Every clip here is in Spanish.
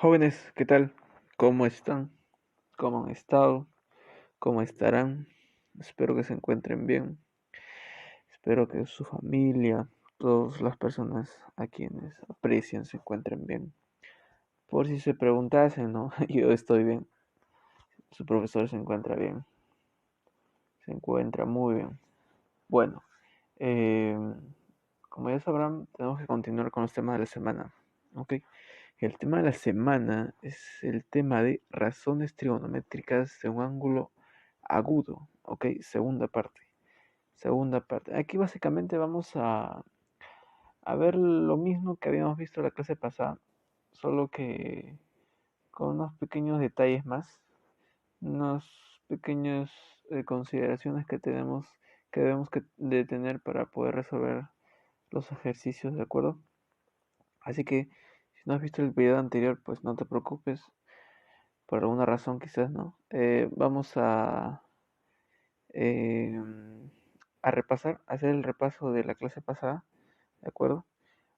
Jóvenes, ¿qué tal? ¿Cómo están? ¿Cómo han estado? ¿Cómo estarán? Espero que se encuentren bien. Espero que su familia, todas las personas a quienes aprecian se encuentren bien. Por si se preguntasen, ¿no? Yo estoy bien. Su profesor se encuentra bien. Se encuentra muy bien. Bueno, eh, como ya sabrán, tenemos que continuar con los temas de la semana. ¿Ok? El tema de la semana es el tema de razones trigonométricas de un ángulo agudo, ¿ok? Segunda parte. Segunda parte. Aquí básicamente vamos a ver lo mismo que habíamos visto en la clase pasada, solo que con unos pequeños detalles más, unas pequeñas consideraciones que debemos de tener para poder resolver los ejercicios, ¿de acuerdo? Así que si no has visto el video anterior, pues no te preocupes, por alguna razón quizás, ¿no? Vamos eh, a repasar, a hacer el repaso de la clase pasada, ¿de acuerdo?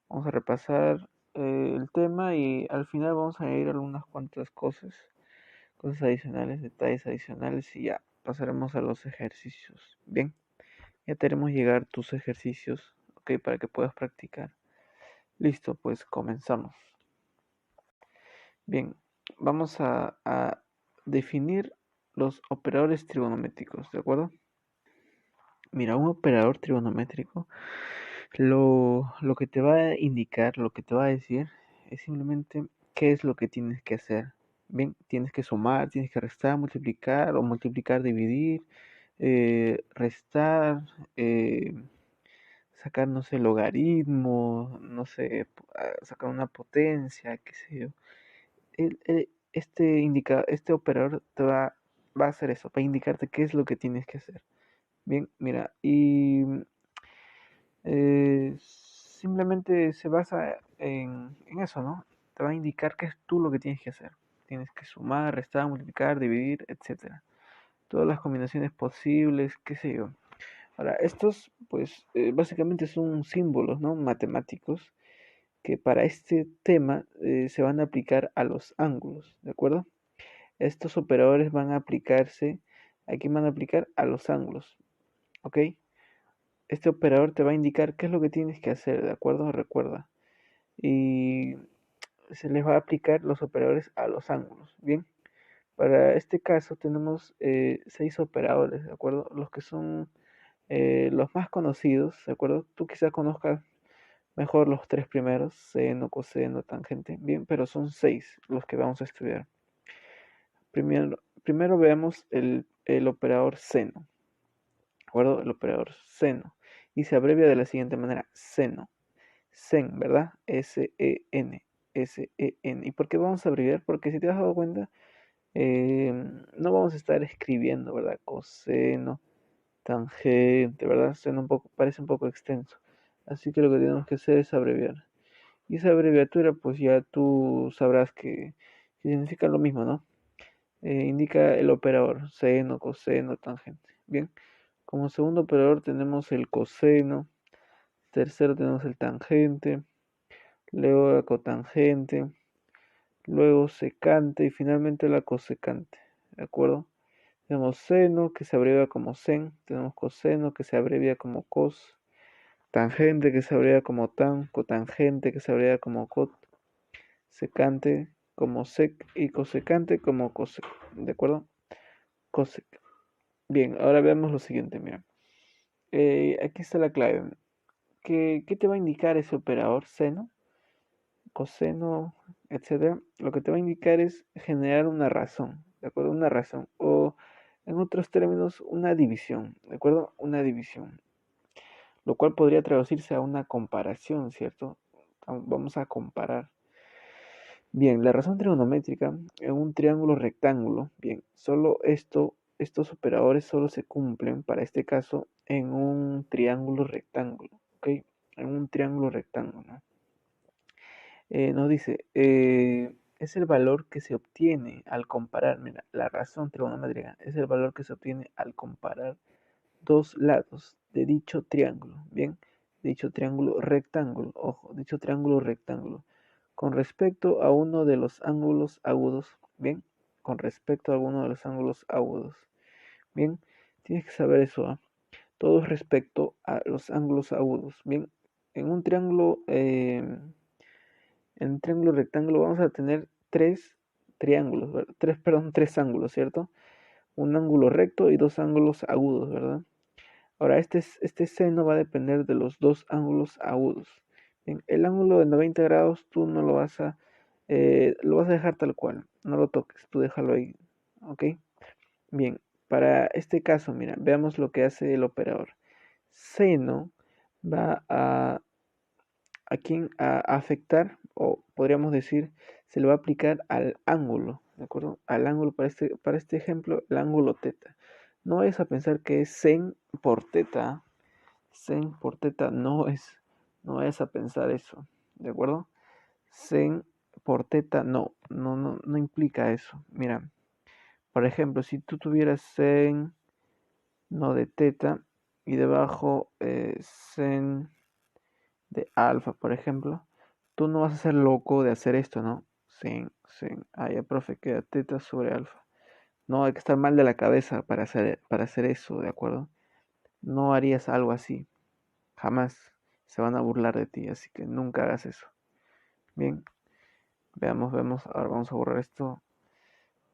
Vamos a repasar el tema y al final vamos a añadir algunas cuantas cosas adicionales, detalles adicionales y ya pasaremos a los ejercicios. Bien, ya te haremos llegar tus ejercicios, ok, para que puedas practicar. Listo, pues comenzamos. Bien, vamos a definir los operadores trigonométricos, ¿de acuerdo? Mira, un operador trigonométrico lo que te va a indicar, lo que te va a decir es simplemente qué es lo que tienes que hacer. Bien, tienes que sumar, tienes que restar, multiplicar o multiplicar, dividir, restar, eh, sacar, no sé, logaritmo, no sé, sacar una potencia, qué sé yo. Este operador va a hacer eso, va a indicarte qué es lo que tienes que hacer. Bien, mira, y simplemente se basa en eso, ¿no? Te va a indicar qué es tú lo que tienes que hacer. Tienes que sumar, restar, multiplicar, dividir, etcétera. Todas las combinaciones posibles, qué sé yo. Ahora, estos, pues, básicamente son símbolos, ¿no? Matemáticos que para este tema se van a aplicar a los ángulos, ¿de acuerdo? Estos operadores van a aplicarse, aquí van a aplicar a los ángulos, ¿ok? Este operador te va a indicar qué es lo que tienes que hacer, ¿de acuerdo? Recuerda. Y se les va a aplicar los operadores a los ángulos, ¿bien? Para este caso tenemos 6 operadores, ¿de acuerdo? Los que son los más conocidos, ¿de acuerdo? Tú quizás conozcas mejor los tres primeros, seno, coseno, tangente, bien, pero son 6 los que vamos a estudiar. Primero veamos el operador seno, ¿de acuerdo? El operador seno. Y se abrevia de la siguiente manera, seno. Sen, ¿verdad? S-E-N. S-E-N. ¿Y por qué vamos a abreviar? Porque si te has dado cuenta, no vamos a estar escribiendo, ¿verdad? Coseno, tangente, ¿verdad? Suena un poco, parece un poco extenso. Así que lo que tenemos que hacer es abreviar. Y esa abreviatura, pues ya tú sabrás que significa lo mismo, ¿no? Indica el operador, seno, coseno, tangente. Bien, como segundo operador tenemos el coseno, tercero tenemos el tangente, luego la cotangente, luego secante y finalmente la cosecante, ¿de acuerdo? Tenemos seno que se abrevia como sen, tenemos coseno que se abrevia como cos, tangente que se abrevia como tan, cotangente que se abrevia como cot, secante como sec y cosecante como cosec, ¿de acuerdo? Cosec. Bien, ahora veamos lo siguiente, mira. Aquí está la clave. ¿Qué te va a indicar ese operador seno, coseno, etcétera? Lo que te va a indicar es generar una razón, ¿de acuerdo? Una razón. O en otros términos, una división, ¿de acuerdo? Una división. Lo cual podría traducirse a una comparación, ¿cierto? Vamos a comparar. Bien, la razón trigonométrica en un triángulo rectángulo, bien, estos operadores solo se cumplen para este caso en un triángulo rectángulo, ¿ok? En un triángulo rectángulo, ¿no? Nos dice, es el valor que se obtiene al comparar, mira, la razón trigonométrica es el valor que se obtiene al comparar dos lados de dicho triángulo, bien, dicho triángulo rectángulo, ojo, dicho triángulo rectángulo con respecto a uno de los ángulos agudos, bien, con respecto a alguno de los ángulos agudos, bien, tienes que saber eso, ¿ah? Todo es respecto a los ángulos agudos, bien, en un triángulo, en un triángulo rectángulo vamos a tener tres triángulos, tres ángulos, ¿cierto? Un ángulo recto y dos ángulos agudos, ¿verdad? Ahora, este seno va a depender de los dos ángulos agudos. Bien, el ángulo de 90 grados tú no lo vas a dejar tal cual, no lo toques, tú déjalo ahí, ¿ok? Bien, para este caso, mira, veamos lo que hace el operador. Seno va a afectar, o podríamos decir, se le va a aplicar al ángulo, ¿de acuerdo? Al ángulo, para este ejemplo, el ángulo teta. No vayas a pensar que es sen por teta. Sen por teta no vayas a pensar eso, ¿de acuerdo? Sen por teta no implica eso. Mira, por ejemplo, si tú tuvieras sen no de teta y debajo sen de alfa, por ejemplo, tú no vas a ser loco de hacer esto, ¿no? Sen, ya, profe, queda teta sobre alfa. No, hay que estar mal de la cabeza para hacer eso, ¿de acuerdo? No harías algo así, jamás. Se van a burlar de ti, así que nunca hagas eso. Bien, vemos, ahora vamos a borrar esto.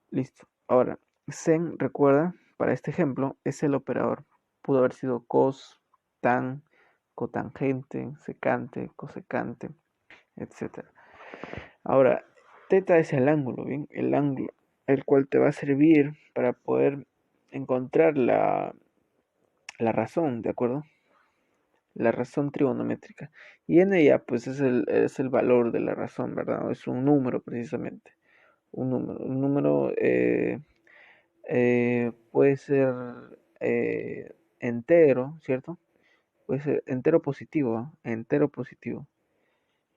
Listo. Ahora, sen, recuerda, para este ejemplo, es el operador. Pudo haber sido cos, tan, cotangente, secante, cosecante, etcétera. Ahora, teta es el ángulo, ¿bien? El ángulo, el cual te va a servir para poder encontrar la razón, ¿de acuerdo? La razón trigonométrica. Y n ya, pues es el valor de la razón, ¿verdad? Es un número precisamente. Un número puede ser entero, ¿cierto? Puede ser entero positivo, ¿ah? Entero positivo.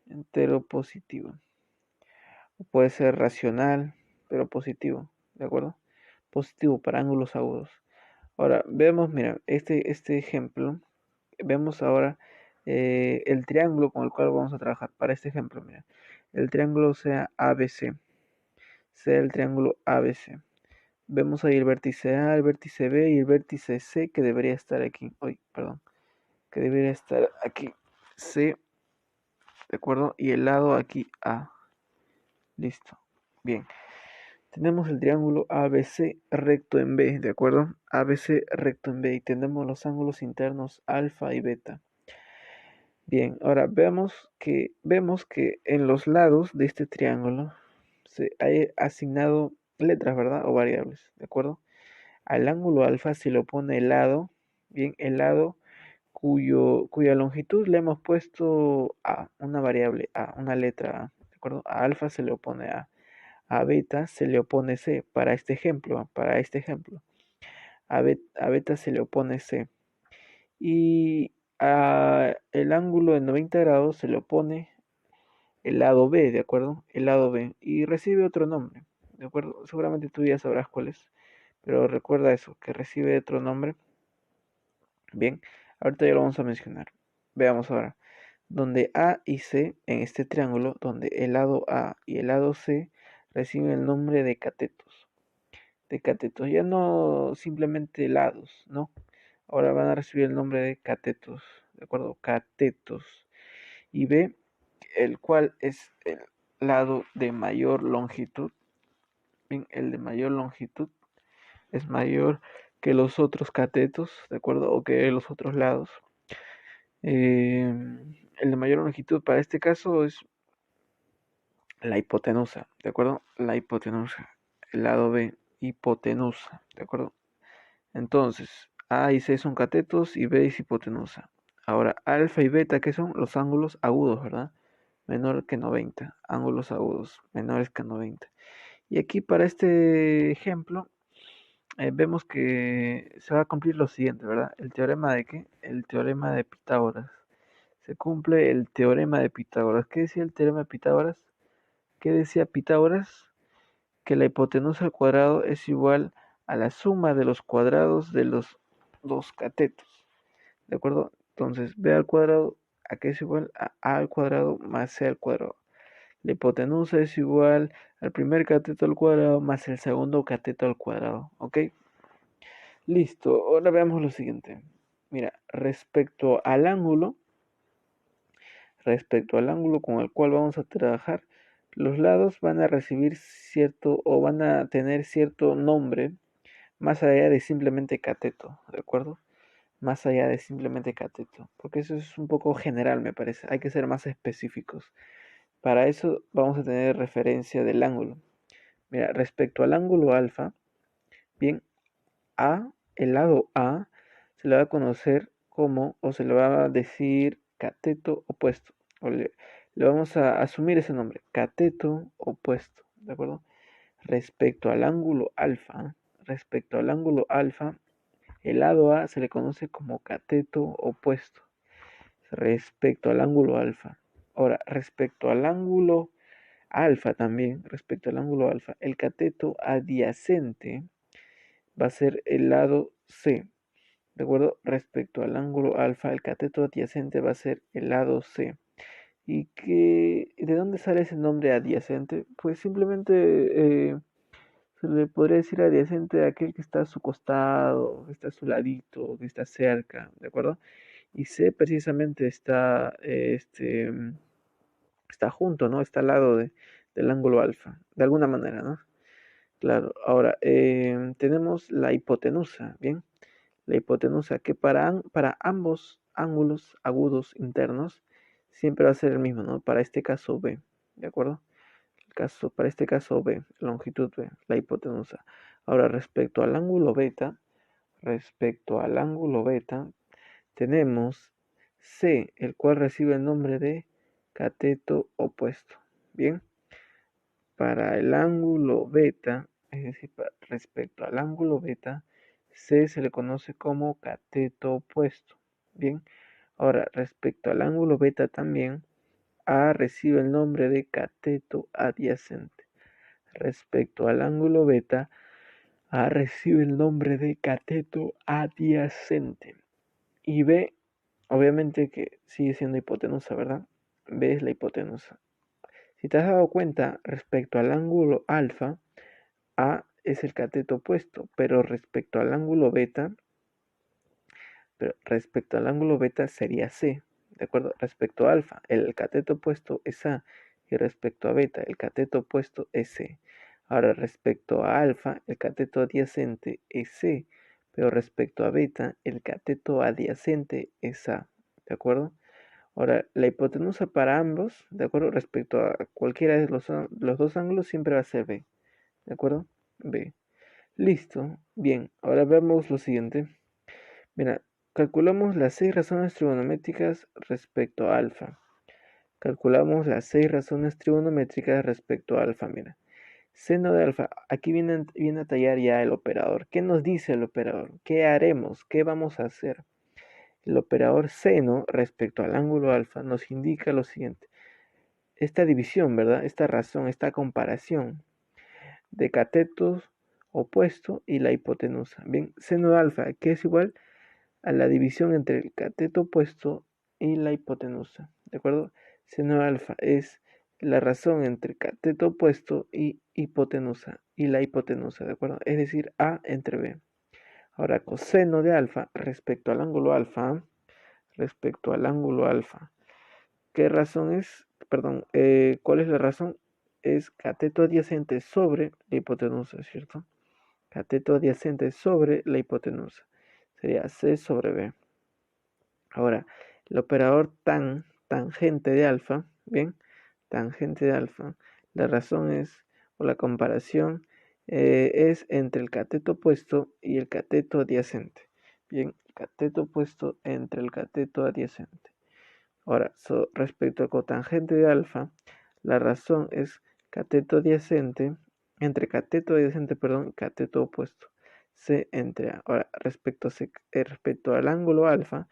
Entero positivo. Puede ser racional, pero positivo, ¿de acuerdo? Positivo para ángulos agudos. Ahora, vemos, mira, este ejemplo, vemos ahora el triángulo con el cual vamos a trabajar. Para este ejemplo, mira, el triángulo sea ABC, sea el triángulo ABC. Vemos ahí el vértice A, el vértice B y el vértice C que debería estar aquí. Uy, perdón, que debería estar aquí. C, ¿de acuerdo? Y el lado aquí A. Listo. Bien. Tenemos el triángulo ABC recto en B, ¿de acuerdo? ABC recto en B y tenemos los ángulos internos alfa y beta. Bien, ahora vemos que en los lados de este triángulo se ha asignado letras, ¿verdad? O variables, ¿de acuerdo? Al ángulo alfa se le opone el lado, bien, el lado cuya longitud le hemos puesto A, una variable A, una letra A, ¿de acuerdo? A alfa se le opone A beta se le opone C, para este ejemplo, a beta se le opone C. Y a el ángulo de 90 grados se le opone el lado B, ¿de acuerdo? El lado B. Y recibe otro nombre, ¿de acuerdo? Seguramente tú ya sabrás cuál es. Pero recuerda eso, que recibe otro nombre. Bien, ahorita ya lo vamos a mencionar. Veamos ahora. Donde A y C en este triángulo, donde el lado A y el lado C reciben el nombre de catetos. De catetos, ya no simplemente lados, ¿no? Ahora van a recibir el nombre de catetos, ¿de acuerdo? Catetos. Y B, el cual es el lado de mayor longitud. Bien, el de mayor longitud es mayor que los otros catetos, ¿de acuerdo? O que los otros lados. El de mayor longitud para este caso es la hipotenusa, ¿de acuerdo? La hipotenusa. El lado B, hipotenusa, ¿de acuerdo? Entonces, A y C son catetos y B es hipotenusa. Ahora, alfa y beta, ¿qué son? Los ángulos agudos, ¿verdad? Menor que 90. Ángulos agudos menores que 90. Y aquí para este ejemplo, vemos que se va a cumplir lo siguiente, ¿verdad? ¿El teorema de qué? El teorema de Pitágoras. Se cumple el teorema de Pitágoras. ¿Qué decía el teorema de Pitágoras? ¿Qué decía Pitágoras? Que la hipotenusa al cuadrado es igual a la suma de los cuadrados de los dos catetos. ¿De acuerdo? Entonces, b al cuadrado, ¿a qué es igual? A al cuadrado más c al cuadrado. La hipotenusa es igual al primer cateto al cuadrado más el segundo cateto al cuadrado, ¿ok? Listo, ahora veamos lo siguiente. Mira, respecto al ángulo con el cual vamos a trabajar, los lados van a recibir cierto o van a tener cierto nombre más allá de simplemente cateto, ¿de acuerdo? Más allá de simplemente cateto, porque eso es un poco general, me parece. Hay que ser más específicos. Para eso vamos a tener referencia del ángulo. Mira, respecto al ángulo alfa, bien, el lado A, se le va a conocer como, o se le va a decir cateto opuesto. Le vamos a asumir ese nombre, cateto opuesto, ¿de acuerdo? Respecto al ángulo alfa, el lado A se le conoce como cateto opuesto respecto al ángulo alfa. Ahora, respecto al ángulo alfa, el cateto adyacente va a ser el lado C. ¿De acuerdo? Respecto al ángulo alfa, el cateto adyacente va a ser el lado C. ¿De dónde sale ese nombre adyacente? Pues simplemente se le podría decir adyacente a aquel que está a su costado, que está a su ladito, que está cerca, ¿de acuerdo? Y C precisamente está junto, ¿no? Está al lado del ángulo alfa, de alguna manera, ¿no? Claro, ahora tenemos la hipotenusa, ¿bien? La hipotenusa que para ambos ángulos agudos internos siempre va a ser el mismo, ¿no? Para este caso B, ¿de acuerdo? Para este caso B, longitud B, la hipotenusa. Ahora, respecto al ángulo beta, tenemos C, el cual recibe el nombre de cateto opuesto. Bien, para el ángulo beta, es decir, respecto al ángulo beta, C se le conoce como cateto opuesto. Bien, ahora respecto al ángulo beta también, A recibe el nombre de cateto adyacente. Respecto al ángulo beta, A recibe el nombre de cateto adyacente. Y B, obviamente que sigue siendo hipotenusa, ¿verdad? B es la hipotenusa. Si te has dado cuenta, respecto al ángulo alfa, A es el cateto opuesto, respecto al ángulo beta sería C, ¿de acuerdo? Respecto a alfa, el cateto opuesto es A, y respecto a beta, el cateto opuesto es C. Ahora, respecto a alfa, el cateto adyacente es C, pero respecto a beta, el cateto adyacente es A, ¿de acuerdo? Ahora, la hipotenusa para ambos, ¿de acuerdo? Respecto a cualquiera de los dos ángulos, siempre va a ser B, ¿de acuerdo? B. Listo. Bien, ahora veamos lo siguiente. Mira, calculamos las 6 razones trigonométricas respecto a alfa. Calculamos las 6 razones trigonométricas respecto a alfa. Mira, seno de alfa. Aquí viene a tallar ya el operador. ¿Qué nos dice el operador? ¿Qué haremos? ¿Qué vamos a hacer? El operador seno respecto al ángulo alfa nos indica lo siguiente. Esta división, ¿verdad? Esta razón, esta comparación de catetos opuesto y la hipotenusa. Bien, seno de alfa, que es igual a la división entre el cateto opuesto y la hipotenusa, ¿de acuerdo? Seno de alfa es la razón entre cateto opuesto y hipotenusa, y la hipotenusa, ¿de acuerdo? Es decir, A entre B. Ahora, coseno de alfa respecto al ángulo alfa. ¿Qué razón es? Perdón, ¿cuál es la razón? Es cateto adyacente sobre la hipotenusa, ¿cierto? Cateto adyacente sobre la hipotenusa. Sería C sobre B. Ahora, el operador tangente de alfa, ¿bien? Tangente de alfa. La razón es, o la comparación, es entre el cateto opuesto y el cateto adyacente. Bien, el cateto opuesto entre el cateto adyacente. Ahora, respecto al cotangente de alfa, la razón es cateto adyacente, perdón, y cateto opuesto. C entre A. Ahora, respecto al ángulo alfa,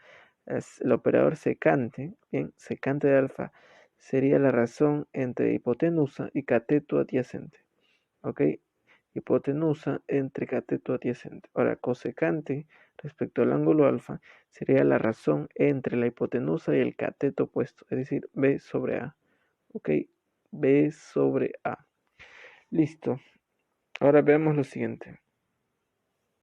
es el operador secante, bien, secante de alfa, sería la razón entre hipotenusa y cateto adyacente. ¿Ok? Hipotenusa entre cateto adyacente. Ahora, cosecante respecto al ángulo alfa sería la razón entre la hipotenusa y el cateto opuesto, es decir, B sobre A. ¿Ok? B sobre A. Listo. Ahora veamos lo siguiente.